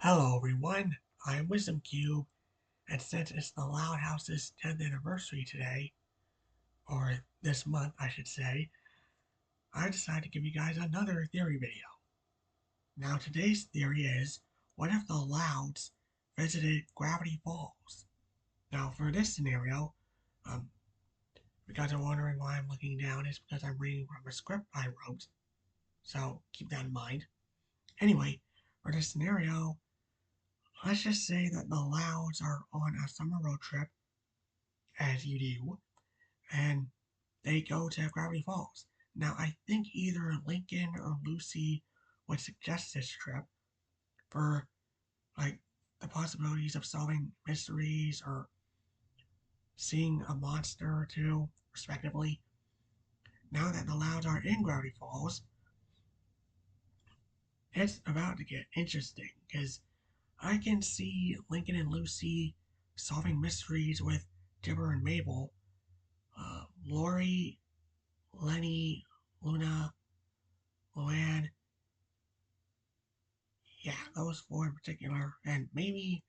Hello everyone, I'm Wisdom Cube, and since it's the Loud House's 10th anniversary today, or this month I should say, I decided to give you guys another theory video. Now today's theory is, what if the Louds visited Gravity Falls? Now for this scenario, um, if you guys are wondering why I'm looking down, it's because I'm reading from a script I wrote, so keep that in mind. Anyway, for this scenario, let's just say that the Louds are on a summer road trip, as you do, and they go to Gravity Falls. Now, I think either Lincoln or Lucy would suggest this trip for like the possibilities of solving mysteries or seeing a monster or two, respectively. Now that the Louds are in Gravity Falls, it's about to get interesting because I can see Lincoln and Lucy solving mysteries with Dipper and Mabel, Lori, Lenny, Luna, Luann, yeah, those four in particular, and maybe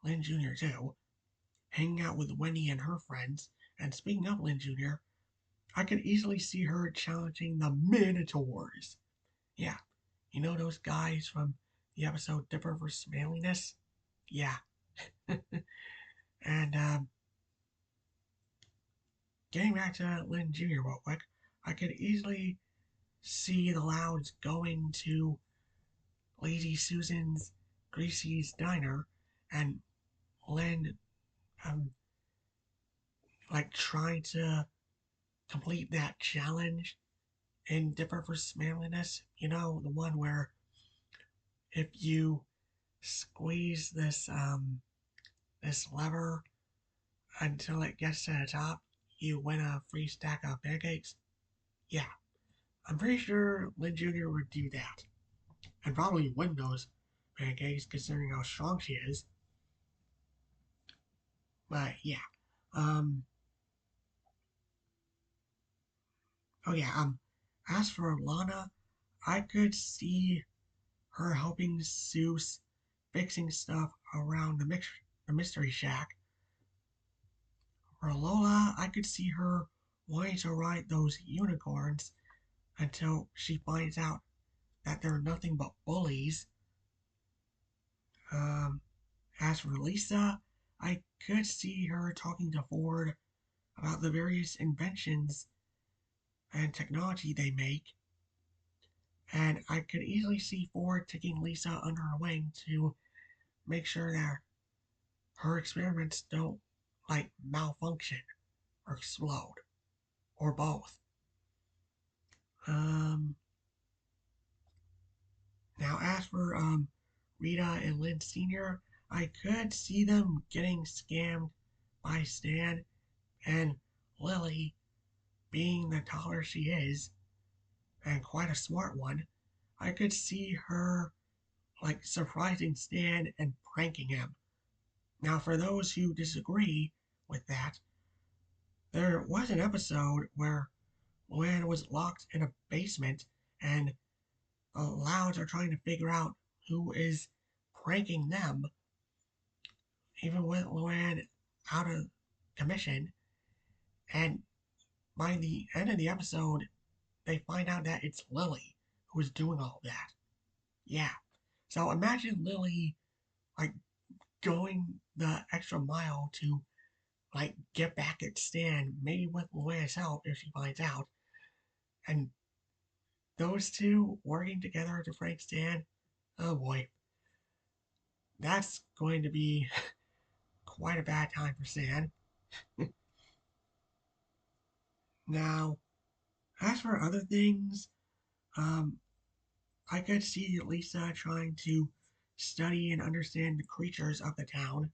Lynn Jr. too, hanging out with Wendy and her friends. And speaking of Lynn Jr., I could easily see her challenging the Minotaurs. Yeah, you know those guys from the episode Dipper vs. Manliness? Yeah. And getting back to Lynn Jr. real quick, I could easily see the Louds going to Lazy Susan's Greasy's Diner and Lynn um, like trying to complete that challenge in Dipper vs. Manliness. You know, the one where if you squeeze this lever until it gets to the top, you win a free stack of pancakes. Yeah, I'm pretty sure Lynn Jr. would do that. And probably win those pancakes considering how strong she is. But yeah. Um oh yeah, as for Lana, I could see her helping Zeus fixing stuff around the Mystery Shack. For Lola, I could see her wanting to ride those unicorns until she finds out that they're nothing but bullies. Um, as for Lisa, I could see her talking to Ford about the various inventions and technology they make, and I could easily see Ford taking Lisa under her wing to make sure that her experiments don't like malfunction or explode or both. Um, Now as for Rita and Lynn Sr., I could see them getting scammed by Stan and Lily, being the taller she is and quite a smart one. I could see her like surprising Stan and pranking him. Now, for those who disagree with that, there was an episode where Luann was locked in a basement and the Louds are trying to figure out who is pranking them, even with Luann out of commission. And by the end of the episode, they find out that it's Lily who is doing all that. Yeah. So imagine Lily like going the extra mile to like get back at Stan, maybe with Luann's help if she finds out, and those two working together to prank Stan. Oh boy, that's going to be quite a bad time for Stan. Now, as for other things, um, I could see Lisa trying to study and understand the creatures of the town.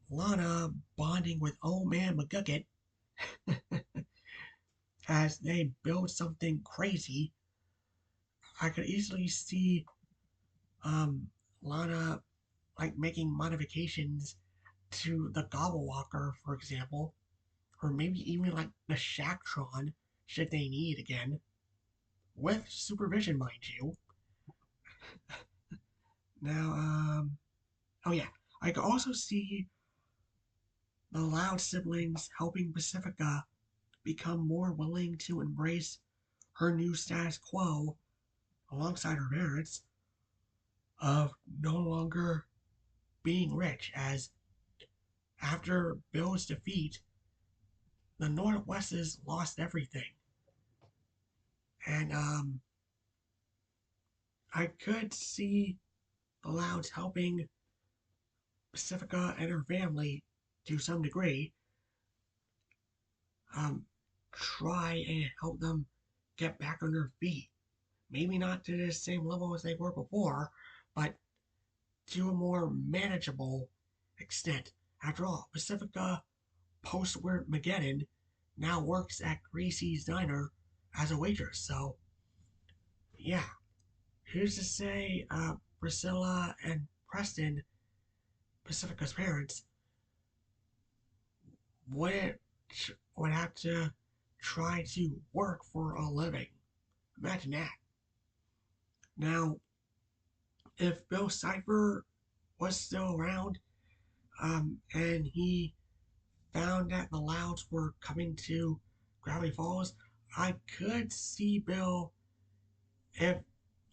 Lana bonding with old man McGucket as they build something crazy. I could easily see um, Lana like making modifications to the Gobblewalker, for example, or maybe even like the Shacktron, should they need again, with supervision, mind you. Now, oh yeah, I could also see the Loud siblings helping Pacifica become more willing to embrace her new status quo alongside her parents of no longer being rich, as after Bill's defeat, the Northwests lost everything. And I could see the Louds helping Pacifica and her family to some degree, um, try and help them get back on their feet. Maybe not to the same level as they were before, but to a more manageable extent. After all, Pacifica, post Mageddon, now works at Gracie's Diner as a waitress. So, yeah, who's to say Priscilla and Preston, Pacifica's parents, wouldn't would have to try to work for a living? Imagine that. Now, if Bill Cipher was still around, and he found that the Louds were coming to Gravity Falls, I could see Bill, if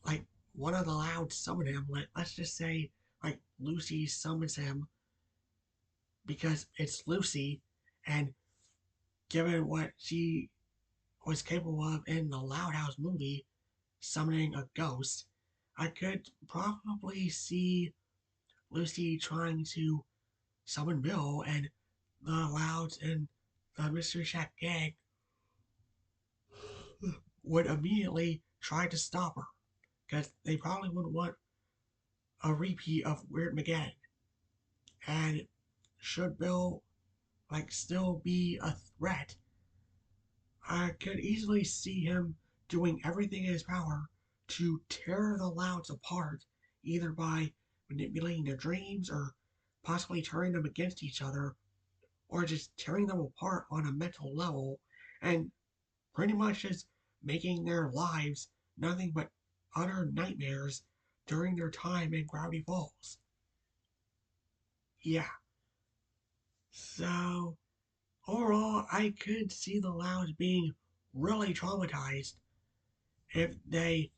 like one of the Louds summoned him, let's just say like Lucy summons him because it's Lucy, and given what she was capable of in the Loud House movie, summoning a ghost, I could probably see Lucy trying to summon Bill, and the Louds and the Mystery Shack gang would immediately try to stop her because they probably wouldn't want a repeat of Weird Mageddon. And should Bill still be a threat, I could easily see him doing everything in his power to tear the Louds apart, either by manipulating their dreams or possibly turning them against each other, or just tearing them apart on a mental level and pretty much just making their lives nothing but utter nightmares during their time in Gravity Falls. Yeah, so overall, I could see the Louds being really traumatized if they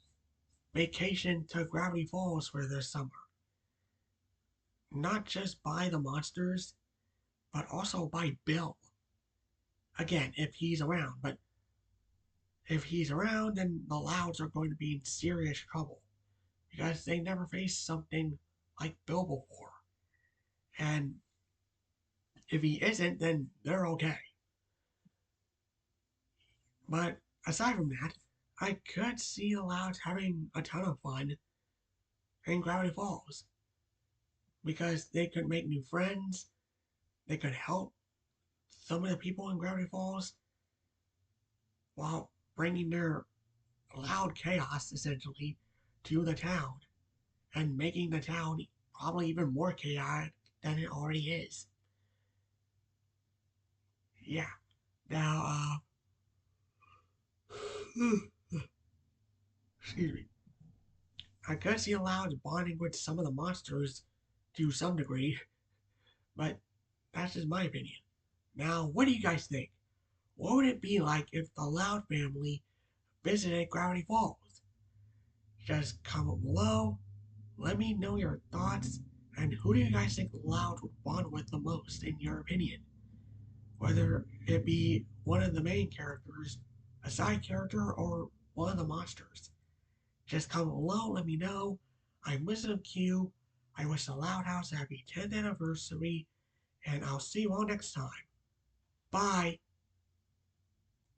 vacation to Gravity Falls for this summer. Not just by the monsters, but also by Bill. Again, if he's around. But if he's around, then the Louds are going to be in serious trouble because they never faced something like Bill before. And if he isn't, then they're okay. But aside from that, I could see the Louds having a ton of fun in Gravity Falls because they could make new friends, they could help some of the people in Gravity Falls while bringing their loud chaos essentially to the town and making the town probably even more chaotic than it already is. Yeah. Now, excuse me. I could see Aloud's bonding with some of the monsters to some degree, but that's just my opinion. Now, what do you guys think? What would it be like if the Loud family visited Gravity Falls? Just comment below, let me know your thoughts, and who do you guys think Loud would bond with the most, in your opinion? Whether it be one of the main characters, a side character, or one of the monsters. Just comment below, let me know. I'm Wisdom Q. I wish the Loud House a happy 10th anniversary, and I'll see you all next time. Bye!